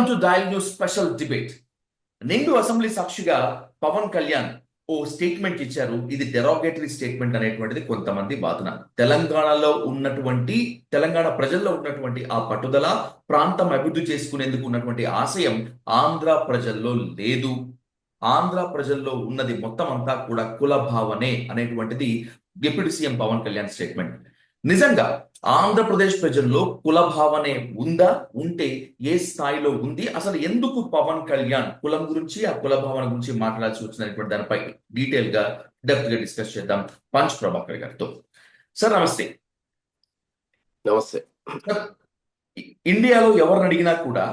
Welcome to dial news special debate. నిండు assembly సాక్షిగా పవన్ కళ్యాణ్ ఓ statement ఇచ్చారు. ఇది డెరోగేటరీ స్టేట్మెంట్ అనేటువంటిది కొంతమంది వాదన. తెలంగాణ ప్రజల్లో ఉన్నటువంటి ఆ పట్టుదల, ప్రాంతం అభివృద్ధి చేసుకునేందుకు ఉన్నటువంటి ఆశయం ఆంధ్ర ప్రజల్లో లేదు. ఆంధ్ర ప్రజల్లో ఉన్నది మొత్తం అంతా కూడా కుల భావనే అనేటువంటిది deputy CM Pawan Kalyan statement. నిజంగా ఆంధ్రప్రదేశ్ ప్రజల్లో కుల భావనే ఉందా? ఉంటే ఏ స్థాయిలో ఉంది? అసలు ఎందుకు పవన్ కళ్యాణ్ కులం గురించి, ఆ కుల భావన గురించి మాట్లాడాల్సి వచ్చినటువంటి దానిపై డీటెయిల్ గా డెప్త్ గా డిస్కస్ చేద్దాం పంచ్ ప్రభాకర్ గారితో. సార్ నమస్తే. నమస్తే. ఇండియాలో ఎవరిని అడిగినా కూడా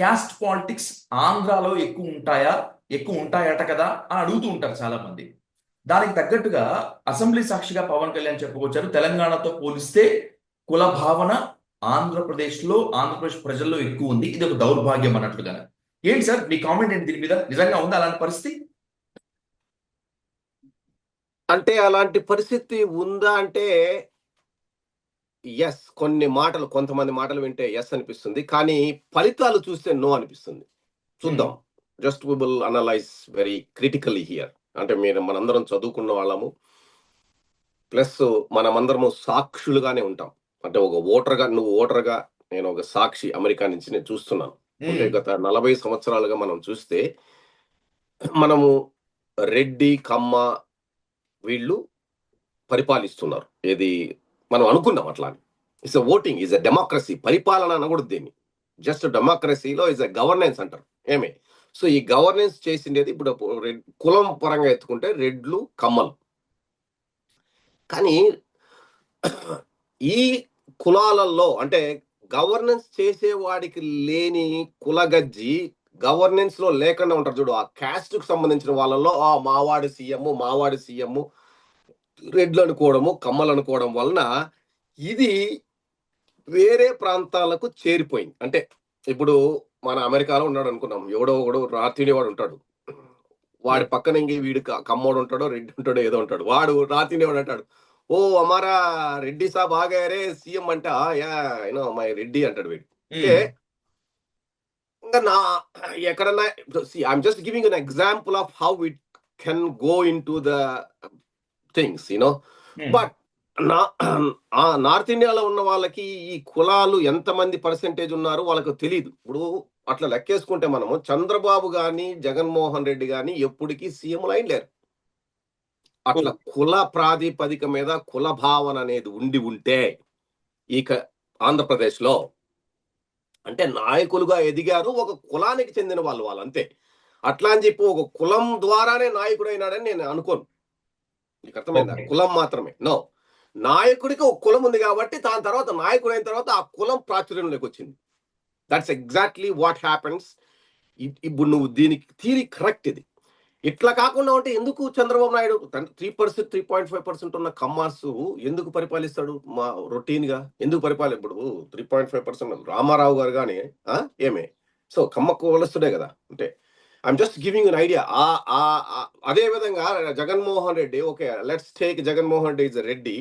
క్యాస్ట్ పాలిటిక్స్ ఆంధ్రాలో ఎక్కువ ఉంటాయట కదా అని అడుగుతూ ఉంటారు చాలా మంది. దానికి తగ్గట్టుగా అసెంబ్లీ సాక్షిగా పవన్ కళ్యాణ్ చెప్పుకొచ్చారు, తెలంగాణతో పోలిస్తే కుల భావన ఆంధ్రప్రదేశ్ ప్రజల్లో ఎక్కువ ఉంది, ఇది ఒక దౌర్భాగ్యం అన్నట్లుగా. ఏంటి సార్ మీ కామెంట్ ఏంటి దీని మీద? నిజంగా ఉందా అలాంటి పరిస్థితి? అంటే అలాంటి పరిస్థితి ఉందా అంటే ఎస్, కొంతమంది మాటలు వింటే ఎస్ అనిపిస్తుంది, కానీ ఫలితాలు చూస్తే నో అనిపిస్తుంది. చూద్దాం. Just we will analyze very critically here. అంటే మనందరం చదువుకున్న వాళ్ళము, ప్లస్ మనమందరము సాక్షులుగానే ఉంటాం. అంటే ఒక ఓటర్గా, నువ్వు ఓటర్గా, నేను ఒక సాక్షి. అమెరికా నుంచి నేను చూస్తున్నాను. అంటే గత 40 సంవత్సరాలుగా మనం చూస్తే మనము రెడ్డి, కమ్మ వీళ్ళు పరిపాలిస్తున్నారు. ఏది మనం అనుకున్నాం అట్లా. It's voting, is a democracy. పరిపాలన అనకూడదు దీన్ని, జస్ట్ డెమోక్రసీలో ఇస్ ఎ గవర్నెన్స్ అంటారు. ఏమే సో ఈ గవర్నెన్స్ చేసిండేది ఇప్పుడు కులం పరంగా ఎత్తుకుంటే రెడ్లు, కమ్మలు. కానీ ఈ కులాలలో అంటే గవర్నెన్స్ చేసేవాడికి లేని కులగజ్జి గవర్నెన్స్ లో లేకుండా ఉంటారు చూడు. ఆ క్యాస్ట్ కు సంబంధించిన వాళ్ళలో మావాడి సీఎం రెడ్లు అనుకోవడము, కమ్మలు అనుకోవడం వలన ఇది వేరే ప్రాంతాలకు చేరిపోయింది. అంటే ఇప్పుడు మన అమెరికాలో ఉన్నాడు అనుకున్నాం, ఎవడో ఒకడు నార్త్ ఇండియా వాడు ఉంటాడు, వాడి పక్కన ఇంక వీడు కమ్మోడు ఉంటాడో, రెడ్డి ఉంటాడో, ఏదో ఉంటాడు, వాడు నార్త్ ఇండియా వాడు అంటాడు, ఓ అమారా రెడ్డి సాబ్ ఆగారే సీఎం అంటే యూనో మై రెడ్డి అంటాడు వీడు. అంటే ఇంకా ఎక్కడన్నా I'm just giving an example of how it can go in to the things you know. But north ఇండియాలో ఉన్న వాళ్ళకి ఈ కులాలు ఎంతమంది పర్సెంటేజ్ ఉన్నారు వాళ్ళకి తెలియదు. ఇప్పుడు అట్లా లెక్కేసుకుంటే మనము చంద్రబాబు గాని, జగన్మోహన్ రెడ్డి గాని ఎప్పటికీ సీఎంలు అయిలేరు. అట్లా కుల ప్రాతిపదిక మీద కుల భావన అనేది ఉంటే ఇక ఆంధ్రప్రదేశ్ లో అంటే నాయకులుగా ఎదిగారు ఒక కులానికి చెందిన వాళ్ళు అంతే. అట్లా అని చెప్పి ఒక కులం ద్వారానే నాయకుడు అయినాడని నేను అనుకోను. నీకు అర్థమైందా? కులం మాత్రమే నో. నాయకుడికి ఒక కులం ఉంది కాబట్టి దాని తర్వాత నాయకుడు అయిన తర్వాత ఆ కులం ప్రాచుర్యంలోకి వచ్చింది. That's exactly what happens. ఇప్పుడు నువ్వు దీనికి థియరీ కరెక్ట్. ఇది ఇట్లా కాకుండా ఉంటే ఎందుకు చంద్రబాబు నాయుడు 3%, 3.5% ఉన్న కమ్మాస్ ఎందుకు పరిపాలిస్తాడు? మా రొటీన్ గా ఎందుకు ఇప్పుడు 3.5% రామారావు గారు కానీ ఏమే సో కమ్మకు వలస్తుడే కదా. అంటే I'm just giving an idea. అదే విధంగా Jaganmohan Reddy, okay let's take Jaganmohan Reddy is Reddy,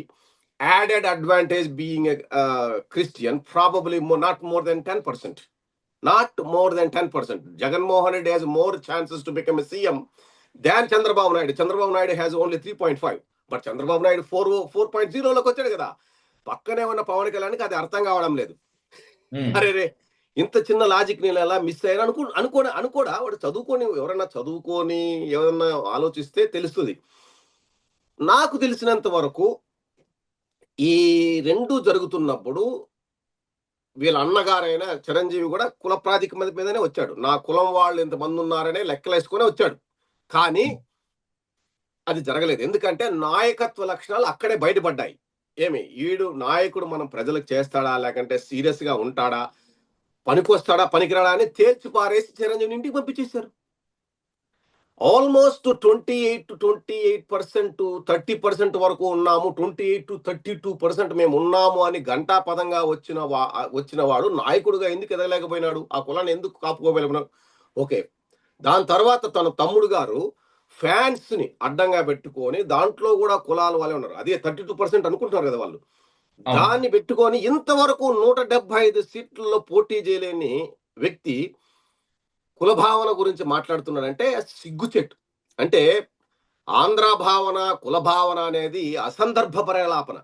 added advantage being a Christian, probably not more than 10%. Not more than 10%. Jagan Mohan Reddy has more chances to become a CM than Chandrababu Naidu. Chandrababu Naidu has only 3.5. But Chandrababu Naidu 4.0 లోకి వచ్చాడు కదా. పక్కనే ఉన్న పవన్ కళ్యాణ్కి అది అర్థం కావడం లేదు. అరే ఇంత చిన్న లాజిక్ నేను ఎలా మిస్ అయ్యాను అనుకోడా. వాడు ఎవరన్నా చదువుకొని ఏదన్నా ఆలోచిస్తే తెలుస్తుంది. నాకు తెలిసినంత వరకు ఈ రెండు జరుగుతున్నప్పుడు వీళ్ళ అన్నగారైన చిరంజీవి కూడా కుల ప్రాతిపదిక మీదనే వచ్చాడు. నా కులం వాళ్ళు ఇంతమంది ఉన్నారనే లెక్కలేసుకునే వచ్చాడు. కానీ అది జరగలేదు. ఎందుకంటే నాయకత్వ లక్షణాలు అక్కడే బయటపడ్డాయి. ఈడు నాయకుడు మనం ప్రజలకు చేస్తాడా, లేకంటే సీరియస్ గా ఉంటాడా, పనికొస్తాడా పనికిరాడా అని తేల్చి పారేసి చిరంజీవిని ఇంటికి పంపించేశారు. ఆల్మోస్ట్ 28% to 30% వరకు ఉన్నాము, 28% to 32% మేము ఉన్నాము అని ఘంటాపదంగా వచ్చిన వాడు నాయకుడుగా ఎందుకు ఎదగలేకపోయినాడు? ఆ కులాన్ని ఎందుకు కాపుకోలేకపోయినాడు? ఓకే, దాని తర్వాత తన తమ్ముడు గారు ఫ్యాన్స్ ని అడ్డంగా పెట్టుకొని దాంట్లో కూడా కులాల వాళ్ళే ఉన్నారు. అదే 32% అనుకుంటున్నారు కదా వాళ్ళు. దాన్ని పెట్టుకొని ఇంతవరకు 175 సీట్లలో పోటీ చేయలేని వ్యక్తి కుల భావన గురించి మాట్లాడుతున్నాడంటే సిగ్గుచెట్టు. అంటే ఆంధ్ర భావన, కుల భావన అనేది అసందర్భ ప్రలాపన.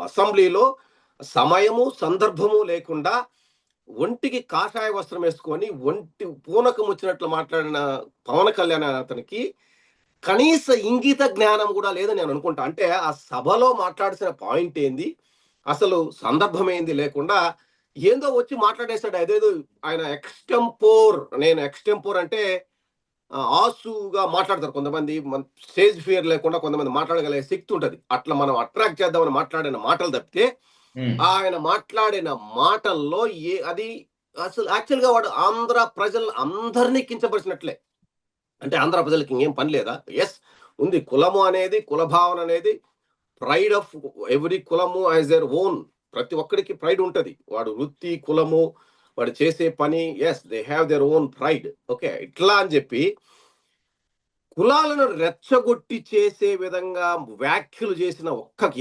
అసెంబ్లీలో సమయము, సందర్భము లేకుండా ఒంటికి కాషాయ వస్త్రం వేసుకొని ఒంటి పూనకం వచ్చినట్లు మాట్లాడిన పవన్ కళ్యాణ్ అతనికి కనీస ఇంగిత జ్ఞానం కూడా లేదని నేను అనుకుంటా. అంటే ఆ సభలో మాట్లాడాల్సిన పాయింట్ ఏంది, అసలు సందర్భం ఏంది లేకుండా ఏందో వచ్చి మాట్లాడేశాడు. అదేదో ఆయన నేను ఎక్స్టెంపోర్ అంటే ఆసుగా మాట్లాడతారు కొంతమంది. స్టేజ్ ఫియర్ లేకుండా కొంతమంది మాట్లాడగలిగే శక్తి ఉంటది. అట్లా మనం అట్రాక్ట్ చేద్దామని మాట్లాడిన మాటలు తప్పితే ఆయన మాట్లాడిన మాటల్లో అది అసలు యాక్చువల్ గా వాడు ఆంధ్ర ప్రజలు అందరినీ కించపరిచినట్లే. అంటే ఆంధ్ర ప్రజలకి ఇంకేం పని లేదా? ఎస్ ఉంది. కులము అనేది, కుల భావన అనేది ప్రైడ్ ఆఫ్ ఎవ్రీ కులము యాజ్ దేర్ ఓన్. ప్రతి ఒక్కడికి ప్రైడ్ ఉంటది. వాడు వృత్తి, కులము, వాడు చేసే పని, yes they have their own pride. Okay, ఇట్లా అని చెప్పి కులాలను రెచ్చగొట్టి చేసే విధంగా వ్యాఖ్యలు చేసిన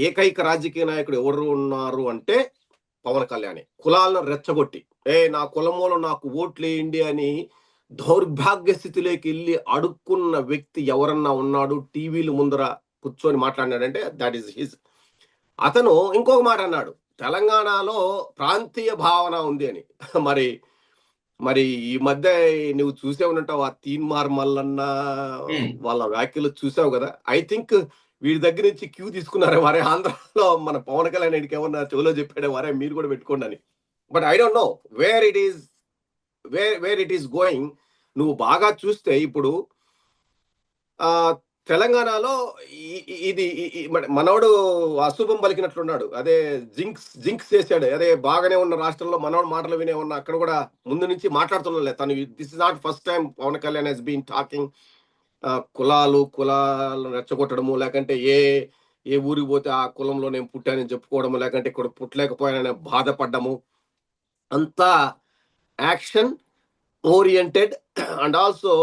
ఏకైక రాజకీయ నాయకుడు ఎవరు ఉన్నారు అంటే పవన్ కళ్యాణ్. కులాలను రెచ్చగొట్టి నా కులమూలో నాకు ఓట్లేయండి అని దౌర్భాగ్య స్థితిలోకి వెళ్ళి అడుక్కున్న వ్యక్తి ఎవరన్నా ఉన్నాడు టీవీలు ముందర కూర్చొని మాట్లాడినాడంటే దట్ ఈస్ హిజ్. అతను ఇంకొక మాట అన్నాడు, తెలంగాణలో ప్రాంతీయ భావన ఉంది అని. మరి మరి ఈ మధ్య నువ్వు చూసే ఉంటావు, ఆ తీన్మార్ మల్లన్న వాళ్ళ వ్యాఖ్యలు చూసావు కదా. ఐ థింక్ వీడి దగ్గర నుంచి క్యూ తీసుకున్నారే వారే, ఆంధ్రలో మన పవన్ కళ్యాణ్ ఏమన్నా చెవులో చెప్పాడే వారే మీరు కూడా పెట్టుకోండి అని. But I don't know where it is going. నువ్వు బాగా చూస్తే ఇప్పుడు తెలంగాణలో ఇది మనోడు అశుభం పలికినట్లున్నాడు. అదే జింక్స్ చేశాడు. అదే బాగానే ఉన్న రాష్ట్రంలో మనోడు మాటలు వినే ఉన్న అక్కడ కూడా ముందు నుంచి మాట్లాడుతున్నా తను. This is not first time Pawan Kalyan has been talking కులాలను రెచ్చగొట్టడము, లేకంటే ఏ ఊరికి పోతే ఆ కులంలో నేను పుట్టానని చెప్పుకోవడము, లేకంటే ఇక్కడ పుట్టలేకపోయానని బాధపడ్డము. అంతా action oriented and also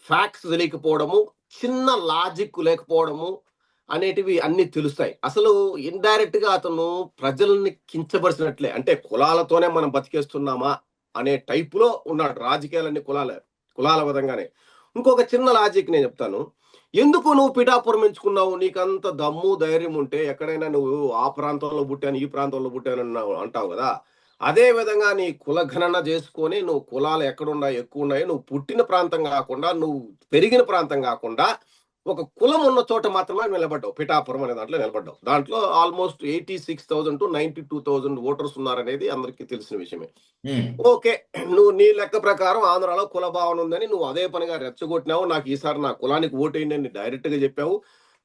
facts తెలియకపోవడము, చిన్న లాజిక్ లేకపోవడము అనేటివి అన్ని తెలుస్తాయి. అసలు ఇండైరెక్ట్ గా అతను ప్రజల్ని కించపరిచినట్లే. అంటే కులాలతోనే మనం బతికేస్తున్నామా అనే టైపులో ఉన్నాడు. రాజకీయాలన్నీ కులాల విధంగానే. ఇంకొక చిన్న లాజిక్ నేను చెప్తాను. ఎందుకు నువ్వు పిఠాపురం ఎంచుకున్నావు? నీకంత దమ్ము ధైర్యం ఉంటే ఎక్కడైనా నువ్వు ఆ ప్రాంతంలో పుట్టాను, ఈ ప్రాంతంలో పుట్టాను అంటావు కదా. అదే విధంగా నీ కుల గణన చేసుకొని నువ్వు కులాలు ఎక్కడున్నాయి, ఎక్కువ ఉన్నాయి, నువ్వు పుట్టిన ప్రాంతం కాకుండా, నువ్వు పెరిగిన ప్రాంతం కాకుండా ఒక కులం ఉన్న చోట మాత్రమే నిలబడ్డావు. పిఠాపురం అనే దాంట్లో నిలబడ్డావు. దాంట్లో ఆల్మోస్ట్ 86,000 to 92,000 ఓటర్స్ ఉన్నారనేది అందరికీ తెలిసిన విషయమే. ఓకే, నువ్వు నీ లెక్క ప్రకారం ఆంధ్రాలో కుల భావన ఉందని నువ్వు అదే పనిగా రెచ్చగొట్టినావు. నాకు ఈసారి నా కులానికి ఓటేయండి అని డైరెక్ట్ గా చెప్పావు.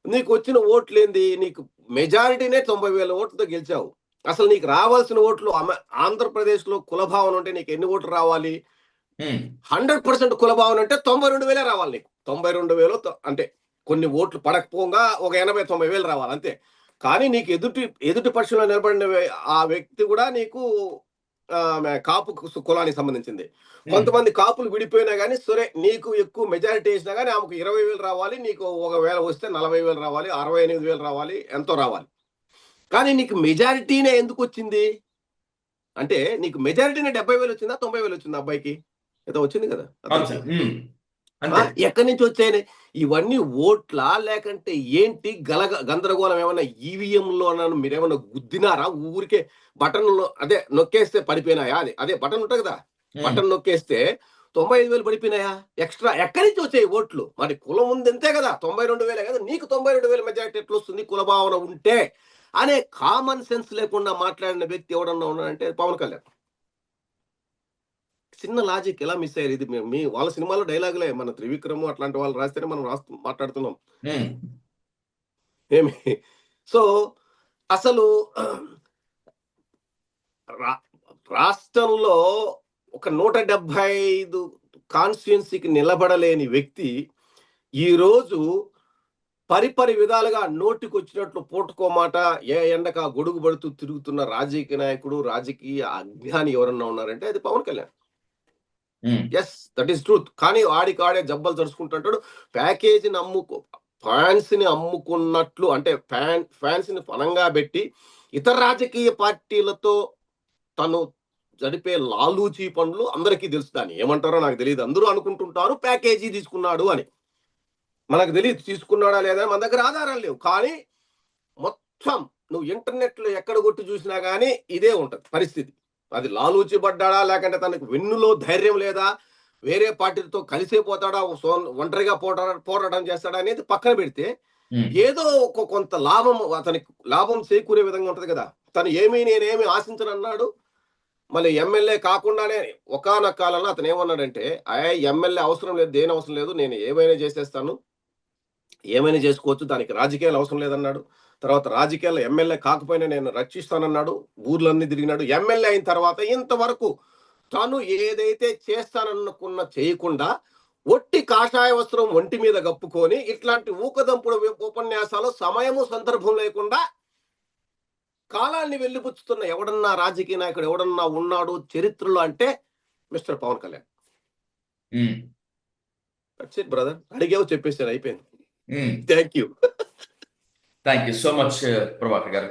నీకు వచ్చిన ఓట్లేంది? నీకు మెజారిటీనే 90,000 ఓట్లతో గెలిచావు. అసలు నీకు రావాల్సిన ఓట్లు ఆంధ్రప్రదేశ్ లో కుల భావన ఉంటే నీకు ఎన్ని ఓట్లు రావాలి? 100% కుల భావన అంటే 92,000 రావాలి నీకు. 92,000 అంటే కొన్ని ఓట్లు పడకపోగా ఒక 80-90,000 రావాలి అంతే. కానీ నీకు ఎదుటి పక్షంలో నిలబడిన ఆ వ్యక్తి కూడా నీకు కాపు కులానికి సంబంధించింది. కొంతమంది కాపులు విడిపోయినా కానీ సరే, నీకు ఎక్కువ మెజారిటీ వేసినా కానీ ఆమెకు 20,000 రావాలి, నీకు 1,000 వస్తే 40,000 రావాలి, 68,000 రావాలి, ఎంతో రావాలి. కానీ నీకు మెజారిటీనే ఎందుకు వచ్చింది అంటే, నీకు మెజారిటీనే 70,000 వచ్చిందా, 90,000 వచ్చిందా? అబ్బాయికి ఏదో వచ్చింది కదా. ఎక్కడి నుంచి వచ్చాయి ఇవన్నీ? ఓట్లా లేకంటే ఏంటి? గందరగోళం ఏమన్నా ఈవీఎంలో మీరేమన్నా గుద్దినారా? ఊరికే బటన్లో అదే నొక్కేస్తే పడిపోయినాయా? అదే బటన్ ఉంటుంది కదా, బటన్ నొక్కేస్తే 95,000 పడిపోయినాయా? ఎక్స్ట్రా ఎక్కడి నుంచి వచ్చాయి ఓట్లు? మరి కులం ఉంది అంతే కదా, 92,000 కదా. నీకు 92,000 మెజారిటీ ఎట్లా వస్తుంది కుల భావన ఉంటే అనే కామన్ సెన్స్ లేకుండా మాట్లాడిన వ్యక్తి ఎవడన్నా ఉన్నాడంటే పవన్ కళ్యాణ్. చిన్న లాజిక్ ఎలా మిస్ అయ్యారు? ఇది మీ వాళ్ళ సినిమాలో డైలాగులే. మన త్రివిక్రమ్ అట్లాంటి వాళ్ళు రాస్తేనే మనం మాట్లాడుతున్నాం ఏమి. సో అసలు రాష్ట్రంలో ఒక 175 కాన్స్టిట్యున్సీకి నిలబడలేని వ్యక్తి ఈరోజు పరిపరి విధాలుగా నోటికి వచ్చినట్లు పూటకోమాట ఏ ఎండక గొడుగు పడుతూ తిరుగుతున్న రాజకీయ నాయకుడు, రాజకీయ అజ్ఞాని ఎవరన్నా ఉన్నారంటే అది Pawan Kalyan. Yes, that is truth. కానీ ఆడికాడే జబ్బలు తరుచుకుంటుంటాడు. ప్యాకేజీని ఫ్యాన్స్ ని అమ్ముకున్నట్లు, అంటే ఫ్యాన్స్ ని పనంగా పెట్టి ఇతర రాజకీయ పార్టీలతో తను జరిపే లాలూచీ పనులు అందరికీ తెలుసు. దాన్ని ఏమంటారో నాకు తెలియదు. అందరూ అనుకుంటుంటారు ప్యాకేజీ తీసుకున్నాడు అని. మనకు తెలియదు తీసుకున్నాడా లేదా, మన దగ్గర ఆధారాలు లేవు. కానీ మొత్తం నువ్వు ఇంటర్నెట్లో ఎక్కడ కొట్టి చూసినా కానీ ఇదే ఉంటది పరిస్థితి. అది లాలూచి పడ్డాడా, లేకంటే తనకు వెన్నులో ధైర్యం లేదా, వేరే పార్టీలతో కలిసే పోతాడా, ఒంటరిగా పోరాటం చేస్తాడా అనేది పక్కన పెడితే, ఏదో కొంత లాభం అతనికి లాభం చేకూరే విధంగా ఉంటది కదా. తను నేనేమి ఆశించనన్నాడు. మళ్ళీ ఎమ్మెల్యే కాకుండానే ఒకానొక కాలంలో అతను ఏమన్నాడంటే, ఎమ్మెల్యే అవసరం లేదు, దేని అవసరం లేదు, నేను ఏమైనా చేసేస్తాను, ఏమైనా చేసుకోవచ్చు, దానికి రాజకీయాలు అవసరం లేదన్నాడు. తర్వాత రాజకీయాల్లో ఎమ్మెల్యే కాకపోయినా నేను రక్షిస్తానన్నాడు. ఊర్లన్నీ తిరిగినాడు. ఎమ్మెల్యే అయిన తర్వాత ఇంతవరకు తను ఏదైతే చేస్తాననుకున్న చేయకుండా ఒట్టి కాషాయ వస్త్రం ఒంటి మీద కప్పుకొని ఇట్లాంటి ఊకదంపుడు ఉపన్యాసాలు సమయము సందర్భం లేకుండా కాలాన్ని వెళ్ళిపుచ్చుతున్న ఎవడన్నా రాజకీయ నాయకుడు ఎవడన్నా ఉన్నాడు చరిత్రలో అంటే mister Pawan Kalyan. That's it brother. అడిగావు చెప్పేసాను, అయిపోయింది. Thank you. Thank you so much Prabhakar గారు.